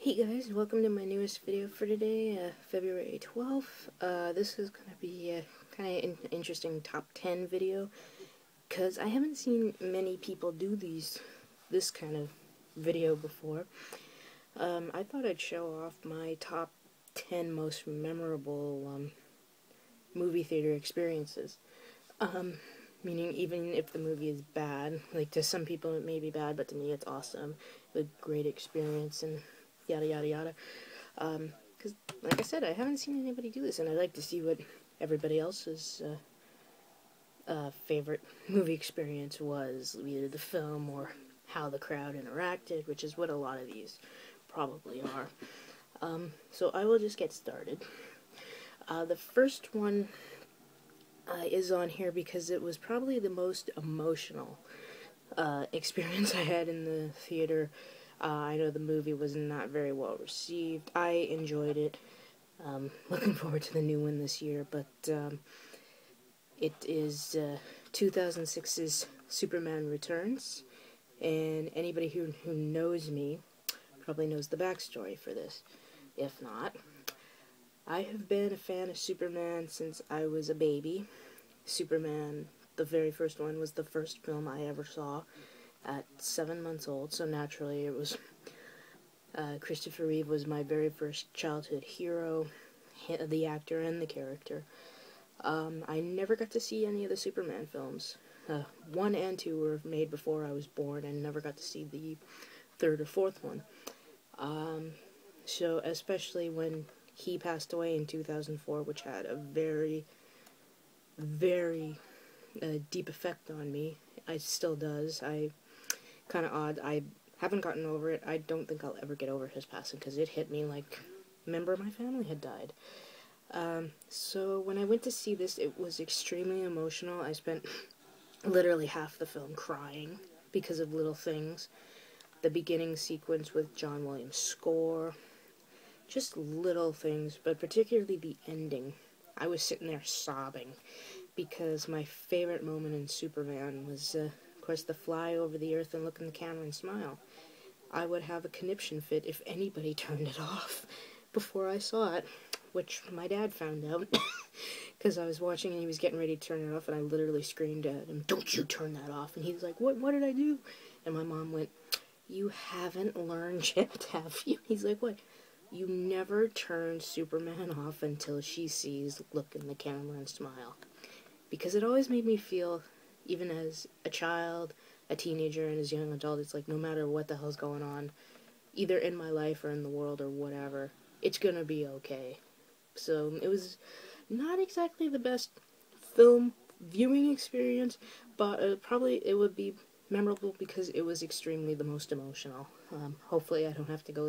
Hey guys, welcome to my newest video for today, February 12th. This is going to be a kind of interesting top 10 video, because I haven't seen many people do this kind of video before. I thought I'd show off my top 10 most memorable movie theater experiences. Meaning even if the movie is bad, like to some people it may be bad, but to me it's awesome, a great experience, and yada yada yada. Because, like I said, I haven't seen anybody do this, and I'd like to see what everybody else's favorite movie experience was, either the film or how the crowd interacted, which is what a lot of these probably are. So I will just get started. The first one is on here because it was probably the most emotional experience I had in the theater. I know the movie was not very well received. I enjoyed it. Looking forward to the new one this year, but it is 2006's Superman Returns, and anybody who knows me probably knows the backstory for this. If not, I have been a fan of Superman since I was a baby. Superman, the very first one, was the first film I ever saw at 7 months old, so naturally it was Christopher Reeve was my very first childhood hero, the actor and the character. I never got to see any of the Superman films. 1 and 2 were made before I was born, and never got to see the third or fourth one. So especially when he passed away in 2004, which had a very, very deep effect on me. It still does. Kind of odd. I haven't gotten over it. I don't think I'll ever get over his passing, because it hit me like a member of my family had died. So when I went to see this, it was extremely emotional. I spent literally half the film crying because of little things. The beginning sequence with John Williams' score, just little things, but particularly the ending. I was sitting there sobbing, because my favorite moment in Superman was, of course, the fly over the earth and look in the camera and smile. I would have a conniption fit if anybody turned it off before I saw it, which my dad found out, because I was watching and he was getting ready to turn it off, and I literally screamed at him, "Don't you turn that off!" And he's like, What did I do?" And my mom went, "You haven't learned yet, have you?" He's like, "What? You never turn Superman off until she sees look in the camera and smile." Because it always made me feel, even as a child, a teenager, and as a young adult, it's like no matter what the hell's going on, either in my life or in the world or whatever, it's gonna be okay. So it was not exactly the best film viewing experience, but probably it would be memorable because it was extremely the most emotional. Hopefully I don't have to go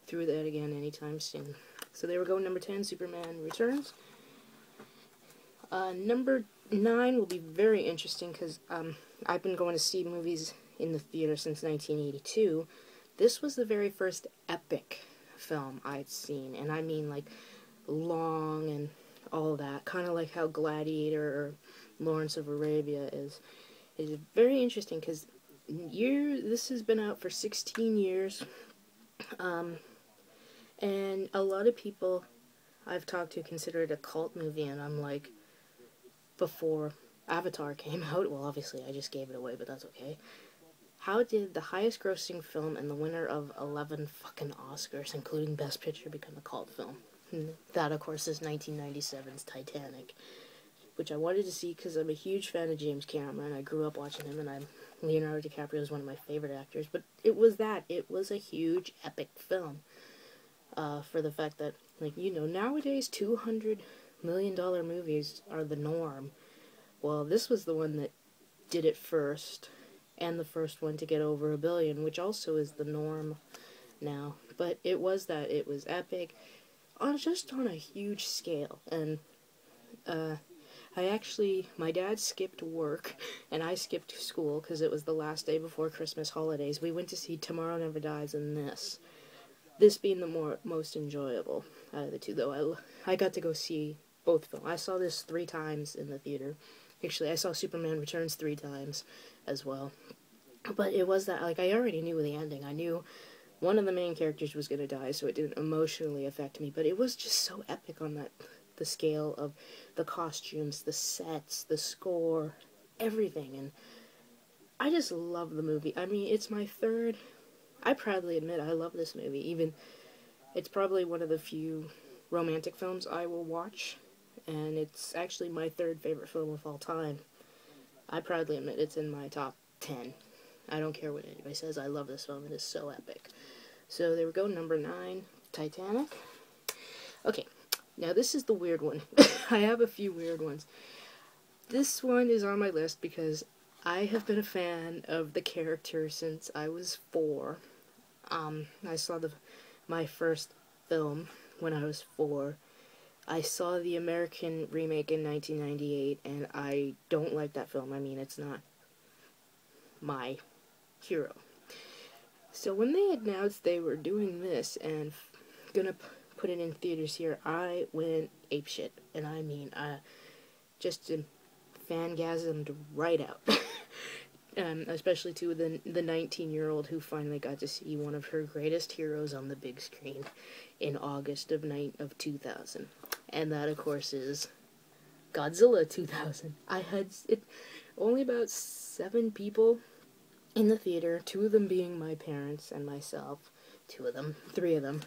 through that again anytime soon. So there we go, number 10, Superman Returns. Number 9 will be very interesting, because I've been going to see movies in the theater since 1982. This was the very first epic film I'd seen, and I mean like long and all that, kind of like how Gladiator or Lawrence of Arabia is. It's very interesting because this has been out for 16 years, and a lot of people I've talked to consider it a cult movie, and I'm like, before Avatar came out, well, obviously I just gave it away, but that's okay. How did the highest grossing film and the winner of 11 fucking Oscars, including Best Picture, become a cult film? That, of course, is 1997's Titanic, which I wanted to see because I'm a huge fan of James Cameron. I grew up watching him, and Leonardo DiCaprio is one of my favorite actors, but it was a huge, epic film, for the fact that, like, nowadays $200 million movies are the norm. Well, this was the one that did it first, and the first one to get over $1 billion, which also is the norm now. But it was epic, just on a huge scale. And my dad skipped work, and I skipped school because it was the last day before Christmas holidays. We went to see Tomorrow Never Dies and this being the most enjoyable out of the two, though. I got to go see both films. I saw this 3 times in the theater. Actually, I saw Superman Returns 3 times as well. But it was that, like, I already knew the ending. I knew one of the main characters was going to die, so it didn't emotionally affect me, but it was just so epic on the scale of the costumes, the sets, the score, everything, and I just love the movie. I mean, it's my third. I proudly admit I love this movie. Even it's probably one of the few romantic films I will watch, and it's actually my third favorite film of all time. I proudly admit it's in my top 10. I don't care what anybody says. I love this film. It is so epic. So there we go. Number 9, Titanic. Okay, now this is the weird one. I have a few weird ones. This one is on my list because I have been a fan of the character since I was 4. I saw my first film when I was 4. I saw the American remake in 1998, and I don't like that film. I mean, it's not my hero. So when they announced they were doing this and gonna put it in theaters here, I went apeshit, and I mean, just fangasmed right out. Especially to the 19-year-old who finally got to see one of her greatest heroes on the big screen in August of 2000. And that, of course, is Godzilla 2000. I had only about 7 people in the theater, 2 of them being my parents and myself. 3 of them.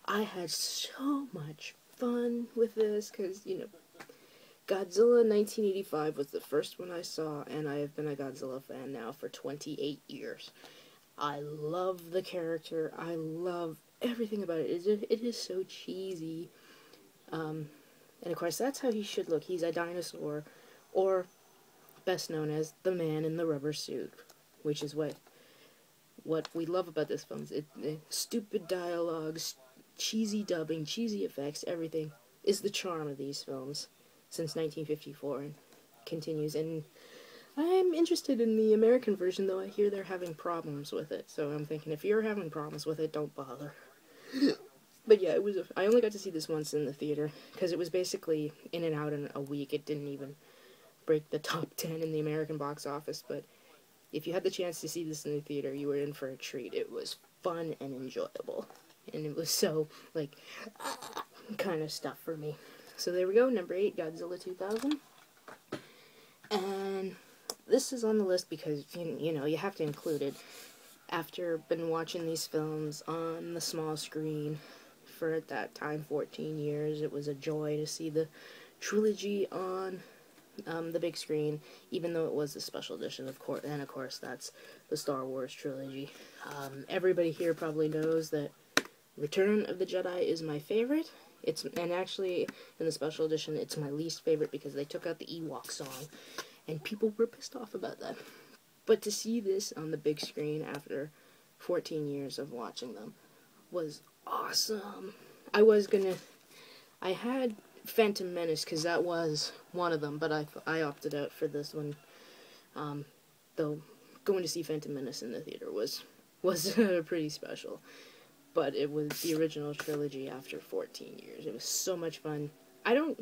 I had so much fun with this because, Godzilla 1985 was the first one I saw, and I have been a Godzilla fan now for 28 years. I love the character. I love everything about it. It is so cheesy. And of course, that's how he should look. He's a dinosaur, or best known as the man in the rubber suit, which is what we love about this film. Stupid dialogues, cheesy dubbing, cheesy effects, everything is the charm of these films since 1954 and continues. And I'm interested in the American version, though I hear they're having problems with it. So I'm thinking, if you're having problems with it, don't bother. But yeah, I only got to see this once in the theater because it was basically in and out in a week. It didn't even break the top 10 in the American box office. But if you had the chance to see this in the theater, you were in for a treat. It was fun and enjoyable, and it was so kind of stuff for me. So there we go, number 8, Godzilla 2000. And this is on the list because, you have to include it. After been watching these films on the small screen for, at that time, 14 years, it was a joy to see the trilogy on the big screen, even though it was a special edition, of course. And of course, that's the Star Wars trilogy. Everybody here probably knows that Return of the Jedi is my favorite. And actually, in the special edition, it's my least favorite because they took out the Ewok song, and people were pissed off about that. But to see this on the big screen after 14 years of watching them was awesome. I had Phantom Menace because that was one of them, but I opted out for this one. Though going to see Phantom Menace in the theater was pretty special. But it was the original trilogy after 14 years. It was so much fun. The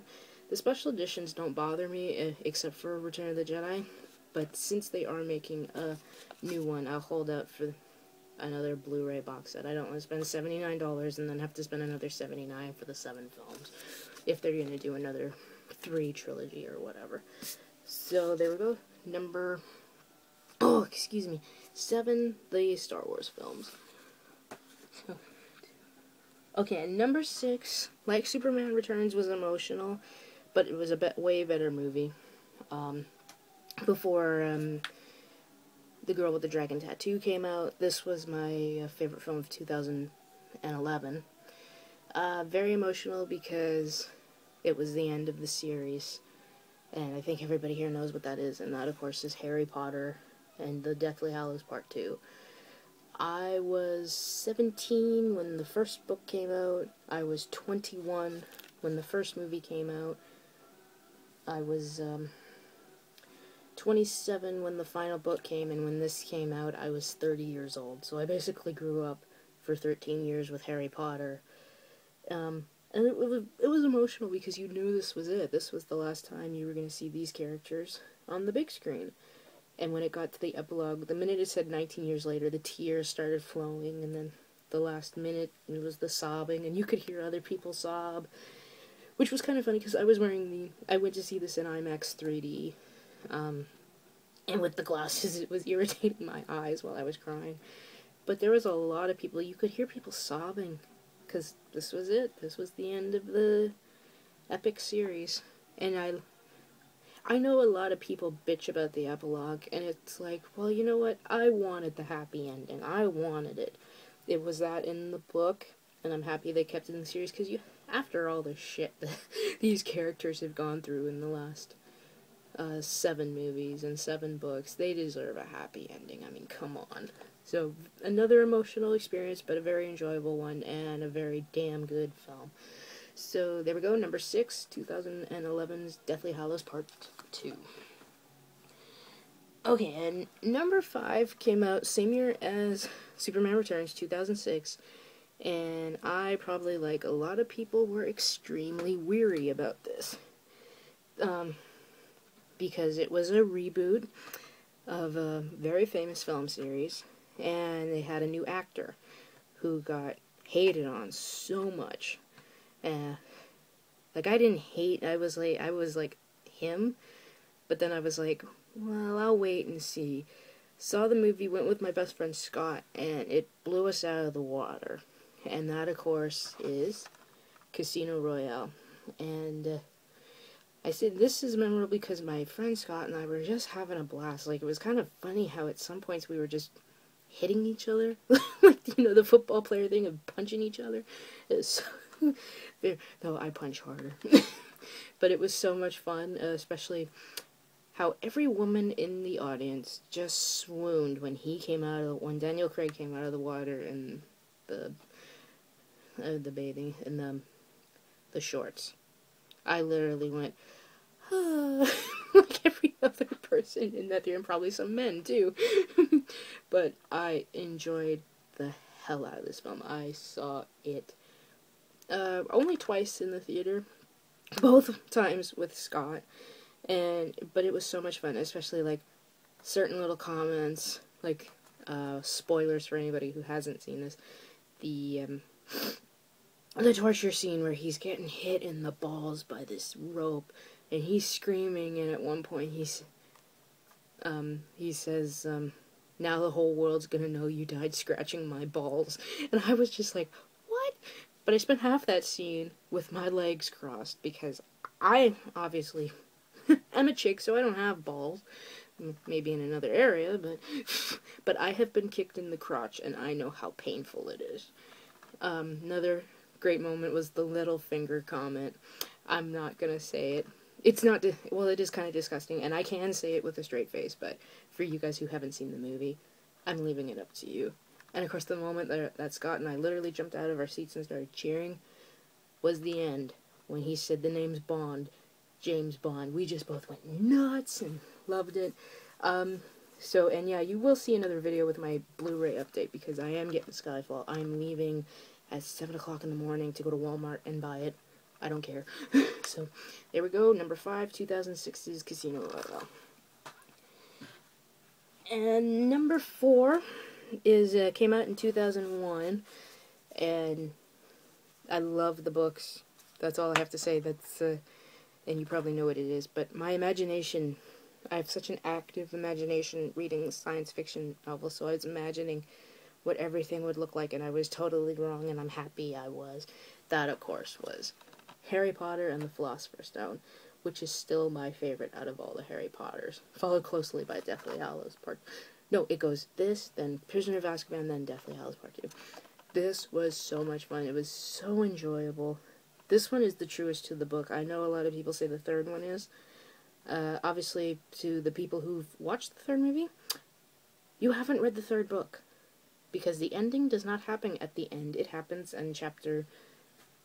special editions don't bother me, except for Return of the Jedi. But since they are making a new one, I'll hold out for another Blu-ray box set. I don't want to spend $79 and then have to spend another $79 for the 7 films, if they're going to do another 3 trilogy or whatever. So there we go. Number 7, the Star Wars films. Okay, and number 6, like Superman Returns, was emotional, but it was a way better movie. Before The Girl with the Dragon Tattoo came out, this was my favorite film of 2011. Very emotional because it was the end of the series, and I think everybody here knows what that is, and that, of course, is Harry Potter and the Deathly Hallows Part 2. I was 17 when the first book came out. I was 21 when the first movie came out. I was 27 when the final book came, and when this came out, I was 30 years old. So I basically grew up for 13 years with Harry Potter. And it was emotional because you knew this was it. This was the last time you were going to see these characters on the big screen. And when it got to the epilogue, the minute it said 19 years later, the tears started flowing, and then the last minute, it was the sobbing, and you could hear other people sob, which was kind of funny because I went to see this in IMAX 3D, and with the glasses it was irritating my eyes while I was crying. But there was a lot of people, you could hear people sobbing, because this was it. This was the end of the epic series. And I know a lot of people bitch about the epilogue, and it's like, well, you know what? I wanted the happy ending. I wanted it. It was that in the book, and I'm happy they kept it in the series, because after all the shit that these characters have gone through in the last 7 movies and 7 books, they deserve a happy ending. I mean, come on. So, another emotional experience, but a very enjoyable one, and a very damn good film. So, there we go, number 6, 2011's Deathly Hallows Part 2. Okay, and number 5 came out same year as Superman Returns, 2006, and I probably, like a lot of people, were extremely weary about this. Because it was a reboot of a very famous film series, and they had a new actor who got hated on so much. Like, I didn't hate, I was like him, but then I was like, well, I'll wait and see. Saw the movie, went with my best friend Scott, and it blew us out of the water. And that, of course, is Casino Royale. And I said this is memorable because my friend Scott and I were just having a blast. Like, it was kind of funny how at some points we were just hitting each other. Like, you know, the football player thing of punching each other. It's no, I punch harder. But it was so much fun, especially how every woman in the audience just swooned when when Daniel Craig came out of the water in the bathing, in the shorts. I literally went, like every other person in that theater, and probably some men too. But I enjoyed the hell out of this film. I saw it only twice in the theater, both times with Scott, but it was so much fun, especially like certain little comments, like spoilers for anybody who hasn't seen this. The torture scene where he's getting hit in the balls by this rope, and he's screaming, and at one point he says, now the whole world's gonna know you died scratching my balls. And I was just like, what? But I spent half that scene with my legs crossed, because I obviously am a chick, so I don't have balls. Maybe in another area, but I have been kicked in the crotch, and I know how painful it is. Another great moment was the little finger comment. I'm not gonna say it. It's not, well, it is kind of disgusting, and I can say it with a straight face, but for you guys who haven't seen the movie, I'm leaving it up to you. And of course, the moment that Scott and I literally jumped out of our seats and started cheering was the end, when he said the name's Bond, James Bond. We just both went nuts and loved it. So, and yeah, you will see another video with my Blu-ray update, because I am getting Skyfall. I'm leaving at 7 o'clock in the morning to go to Walmart and buy it. I don't care. So, there we go. Number 5, 2006's Casino Royale. And number 4 came out in 2001, and I love the books. That's all I have to say. And you probably know what it is, but my imagination, I have such an active imagination reading science fiction novels, so I was imagining what everything would look like, and I was totally wrong, and I'm happy I was. That, of course, was Harry Potter and the Philosopher's Stone, which is still my favorite out of all the Harry Potters, followed closely by Deathly Hallows Part... No, it goes this, then Prisoner of Azkaban, then Deathly Hallows Part 2. This was so much fun. It was so enjoyable. This one is the truest to the book. I know a lot of people say the third one is. Obviously, to the people who've watched the third movie, you haven't read the third book, because the ending does not happen at the end. It happens in chapter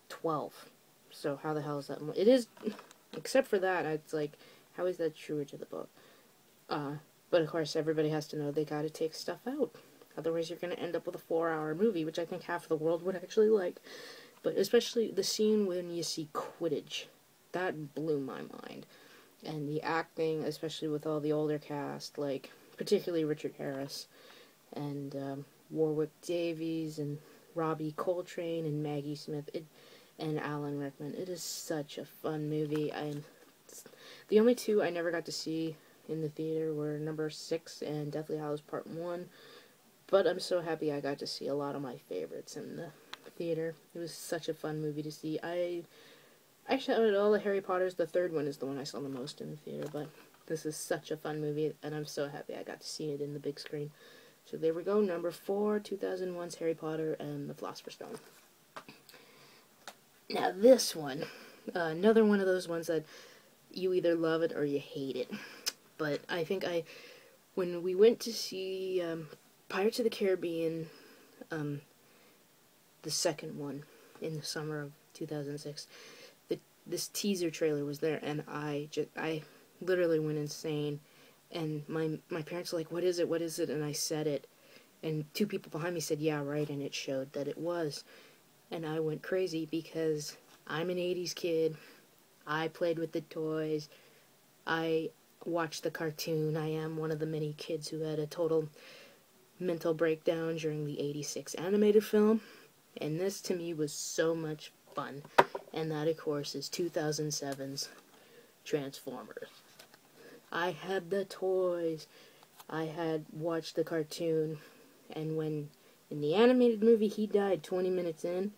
12. So how the hell is that? It is, except for that, it's like, how is that truer to the book? But of course, everybody has to know they gotta take stuff out. Otherwise, you're gonna end up with a 4-hour movie, which I think half the world would actually like. But especially the scene when you see Quidditch, that blew my mind. And the acting, especially with all the older cast, like, particularly Richard Harris, and Warwick Davies, and Robbie Coltrane and Maggie Smith and Alan Rickman. It is such a fun movie. The only two I never got to see in the theater were number 6 and Deathly Hallows Part 1, but I'm so happy I got to see a lot of my favorites in the theater. It was such a fun movie to see. Actually, out of all the Harry Potters, the third one is the one I saw the most in the theater, but this is such a fun movie, and I'm so happy I got to see it in the big screen. So there we go, number 4, 2001's Harry Potter and the Philosopher's Stone. Now this one, another one of those ones that you either love it or you hate it. But I think when we went to see Pirates of the Caribbean, the second one, in the summer of 2006, this teaser trailer was there, and I literally went insane. And my parents were like, what is it? And I said it, and 2 people behind me said, yeah, right, and it showed that it was. And I went crazy because I'm an 80s kid. I played with the toys. I watched the cartoon. I am one of the many kids who had a total mental breakdown during the 86 animated film. And this, to me, was so much fun. And that, of course, is 2007's Transformers. I had the toys. I had watched the cartoon. And when, in the animated movie, he died 20 minutes in,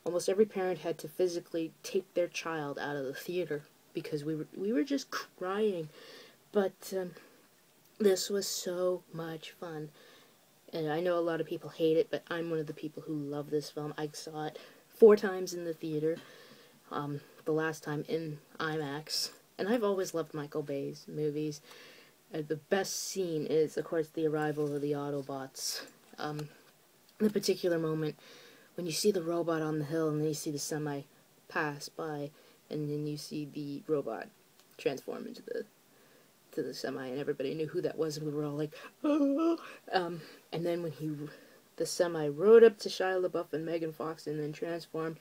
almost every parent had to physically take their child out of the theater because we were just crying. But this was so much fun. And I know a lot of people hate it, but I'm one of the people who love this film. I saw it 4 times in the theater, the last time in IMAX. And I've always loved Michael Bay's movies. The best scene is, of course, the arrival of the Autobots. The particular moment when you see the robot on the hill and then you see the semi pass by, and then you see the robot transform into the semi, and everybody knew who that was, and we were all like, oh. And then when the semi rode up to Shia LaBeouf and Megan Fox and then transformed,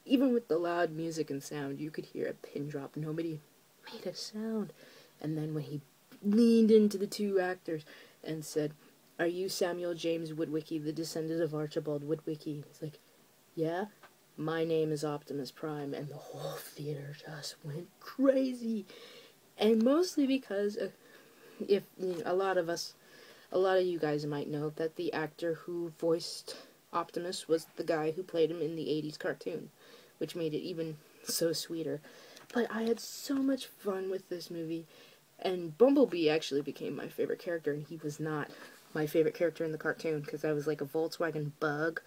even with the loud music and sound, you could hear a pin drop. Nobody made a sound. And then when he leaned into the 2 actors and said, are you Samuel James Witwicky, the descendant of Archibald Witwicky? He's like, yeah, my name is Optimus Prime. And the whole theater just went crazy. And mostly because a lot of you guys might know that the actor who voiced Optimus was the guy who played him in the 80s cartoon, which made it even so sweeter. But I had so much fun with this movie, and Bumblebee actually became my favorite character, and he was not my favorite character in the cartoon, because I was like a Volkswagen Bug.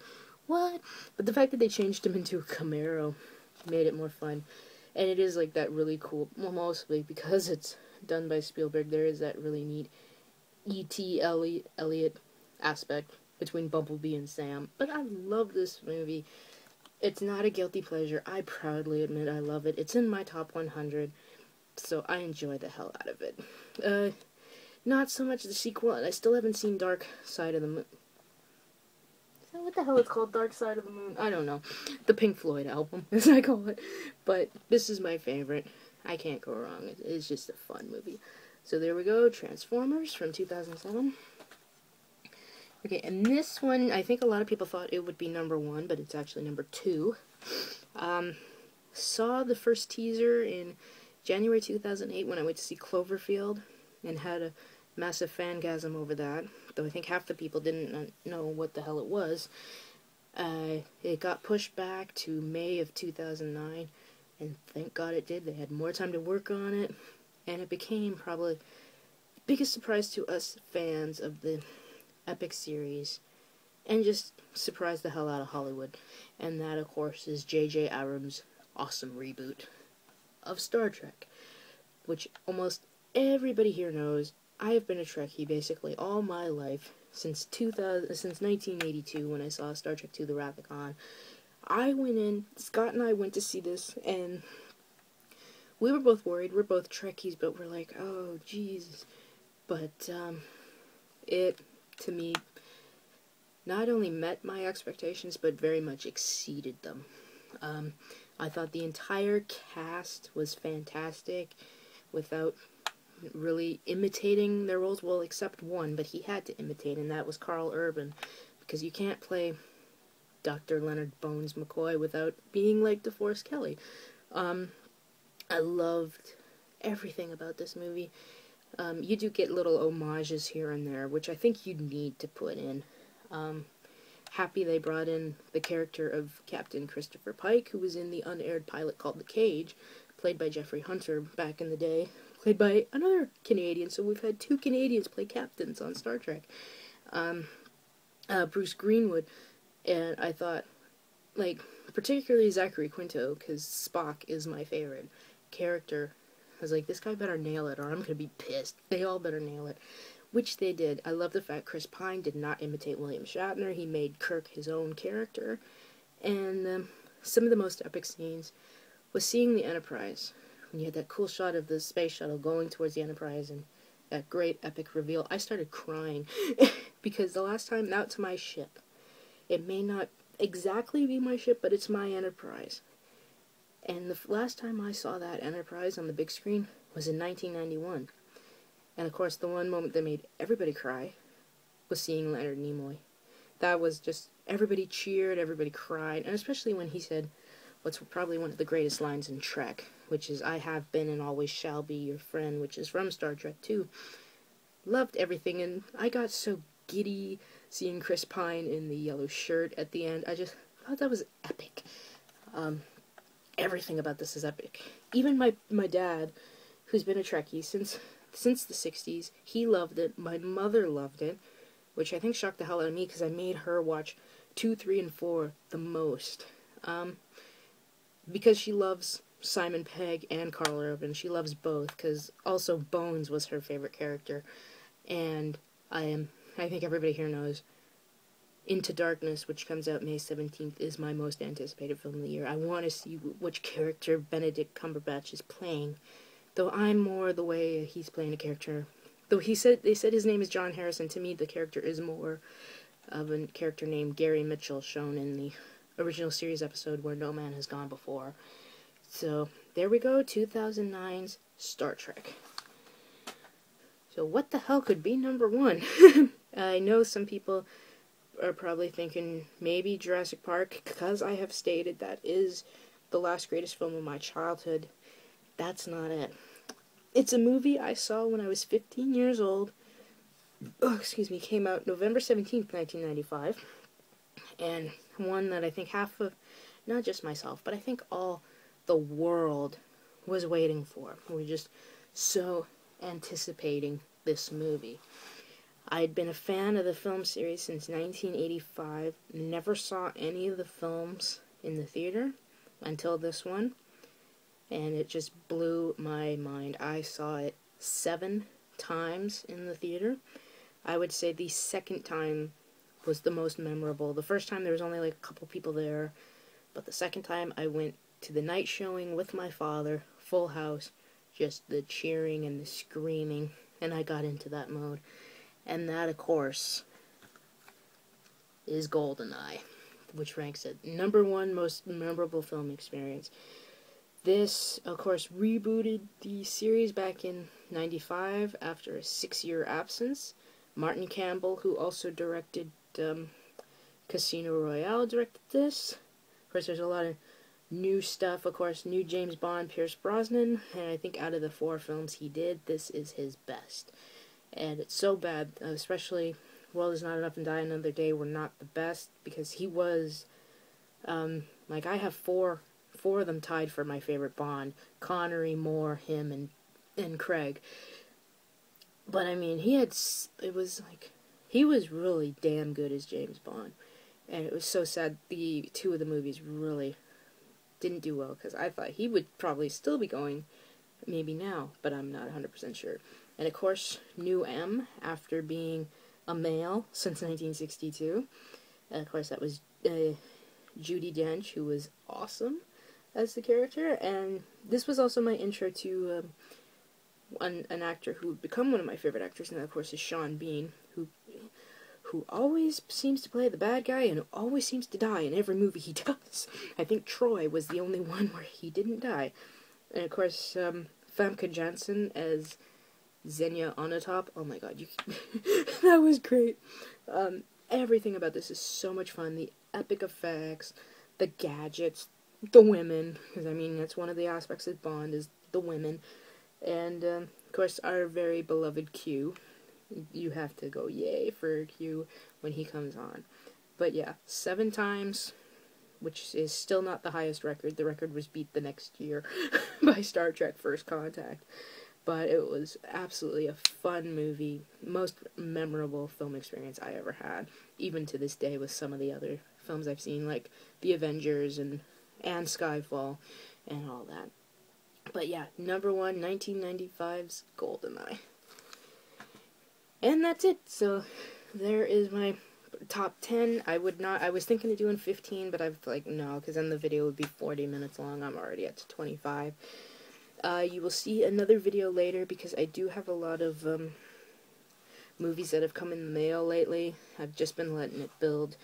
What? But the fact that they changed him into a Camaro made it more fun. And it is like that really cool, well, mostly because it's done by Spielberg, there is that really neat E.T. Elliot aspect between Bumblebee and Sam. But I love this movie. It's not a guilty pleasure. I proudly admit I love it. It's in my top 100, so I enjoy the hell out of it. Not so much the sequel, and I still haven't seen Dark Side of the Moon. Is that what the hell it's called? Dark Side of the Moon? I don't know. The Pink Floyd album, as I call it. But this is my favorite. I can't go wrong. It's just a fun movie. So there we go. Transformers from 2007. Okay, and this one, I think a lot of people thought it would be number 1, but it's actually number 2. Saw the first teaser in January 2008 when I went to see Cloverfield, and had a massive fangasm over that, though I think half the people didn't know what the hell it was. It got pushed back to May of 2009, and thank God it did. They had more time to work on it, and it became probably the biggest surprise to us fans of the epic series, and just surprised the hell out of Hollywood. And that, of course, is J.J. Abrams' awesome reboot of Star Trek, which almost everybody here knows. I have been a Trekkie basically all my life, since 1982 when I saw Star Trek II: The Wrath of Khan. I went in, Scott and I went to see this, and we were both worried. We're both Trekkies, but we're like, oh, Jesus. But, it, to me, not only met my expectations, but very much exceeded them. I thought the entire cast was fantastic, without really imitating their roles, well, except one, but he had to imitate, and that was Carl Urban, because you can't play Dr. Leonard Bones McCoy without being like DeForest Kelly. I loved everything about this movie. You do get little homages here and there, which I think you need to put in. Happy they brought in the character of Captain Christopher Pike, who was in the unaired pilot called The Cage, played by Jeffrey Hunter back in the day, played by another Canadian, so we've had 2 Canadians play captains on Star Trek. Bruce Greenwood, and I thought, like, particularly Zachary Quinto, because Spock is my favorite character. I was like, this guy better nail it, or I'm gonna be pissed. They all better nail it. Which they did. I love the fact Chris Pine did not imitate William Shatner. He made Kirk his own character. And some of the most epic scenes was seeing the Enterprise. When you had that cool shot of the space shuttle going towards the Enterprise and that great epic reveal, I started crying. Because the last time, now it's my ship. It may not exactly be my ship, but it's my Enterprise. And the last time I saw that Enterprise on the big screen was in 1991. And of course, the one moment that made everybody cry was seeing Leonard Nimoy. That was just, everybody cheered, everybody cried, and especially when he said what's probably one of the greatest lines in Trek, which is, "I have been and always shall be your friend," which is from Star Trek 2. Loved everything, and I got so giddy seeing Chris Pine in the yellow shirt at the end. I just thought that was epic. Everything about this is epic. Even my dad, who's been a Trekkie since the 60s, he loved it. My mother loved it, which I think shocked the hell out of me because I made her watch 2, 3, and 4 the most. Because she loves Simon Pegg and Carl Urban. She loves both, because also Bones was her favorite character. And I think everybody here knows, Into Darkness, which comes out May 17th, is my most anticipated film of the year. I want to see which character Benedict Cumberbatch is playing. Though I'm more the way he's playing a character. Though they said his name is John Harrison, to me the character is more of a character named Gary Mitchell, shown in the original series episode Where No Man Has Gone Before. So, there we go, 2009's Star Trek. So what the hell could be number 1? I know some people are probably thinking maybe Jurassic Park, because I have stated that is the last greatest film of my childhood. That's not it. It's a movie I saw when I was 15 years old. Oh, excuse me, came out November 17th, 1995. And one that I think half of, not just myself, but I think all the world was waiting for. We were just so anticipating this movie. I had been a fan of the film series since 1985. Never saw any of the films in the theater until this one. And it just blew my mind. I saw it 7 times in the theater. I would say the second time was the most memorable. The first time there was only like a couple people there, but the second time I went to the night showing with my father, full house, just the cheering and the screaming, and I got into that mode. And that, of course, is GoldenEye, which ranks at #1 most memorable film experience. This, of course, rebooted the series back in '95 after a 6-year absence. Martin Campbell, who also directed Casino Royale, directed this. Of course, there's a lot of new stuff. Of course, new James Bond, Pierce Brosnan, and I think out of the 4 films he did, this is his best. And it's so bad, especially World Is Not Enough and Die Another Day were not the best, because he was, like, I have four of them tied for my favorite Bond. Connery, Moore, him, and Craig. But, I mean, he was really damn good as James Bond. And it was so sad the 2 of the movies really didn't do well, because I thought he would probably still be going, maybe now, but I'm not 100% sure. And, of course, New M, after being a male since 1962. And, of course, that was Judi Dench, who was awesome as the character. And this was also my intro to an actor who would become one of my favorite actors, and that, of course, is Sean Bean, who always seems to play the bad guy and always seems to die in every movie he does. I think Troy was the only one where he didn't die. And, of course, Famke Janssen as Xenia Onatopp. Oh my god, that was great. Everything about this is so much fun. The epic effects, the gadgets, the women, because I mean that's one of the aspects of Bond is the women, and of course our very beloved Q. You have to go yay for Q when he comes on. But yeah, 7 times, which is still not the highest record. The record was beat the next year by Star Trek First Contact. But it was absolutely a fun movie, most memorable film experience I ever had, even to this day with some of the other films I've seen, like The Avengers and Skyfall and all that. But yeah, number 1, 1995's GoldenEye. And that's it. So there is my top 10. I was thinking of doing 15, but I've like, no, because then the video would be 40 minutes long. I'm already at 25. You will see another video later because I do have a lot of movies that have come in the mail lately. I've just been letting it build.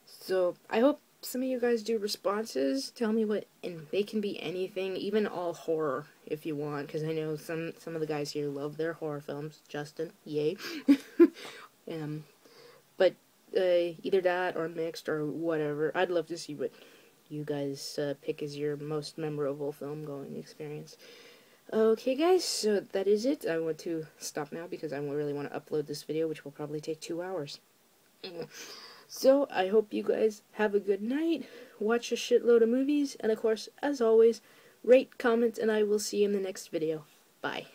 So I hope some of you guys do responses. Tell me what, and they can be anything, even all horror if you want, because I know some of the guys here love their horror films. Justin, yay. But either that or mixed or whatever. I'd love to see what you guys pick as your most memorable film going experience. Okay guys, so that is it. I want to stop now because I really want to upload this video, which will probably take 2 hours. So, I hope you guys have a good night, watch a shitload of movies, and of course, as always, rate, comment, and I will see you in the next video. Bye.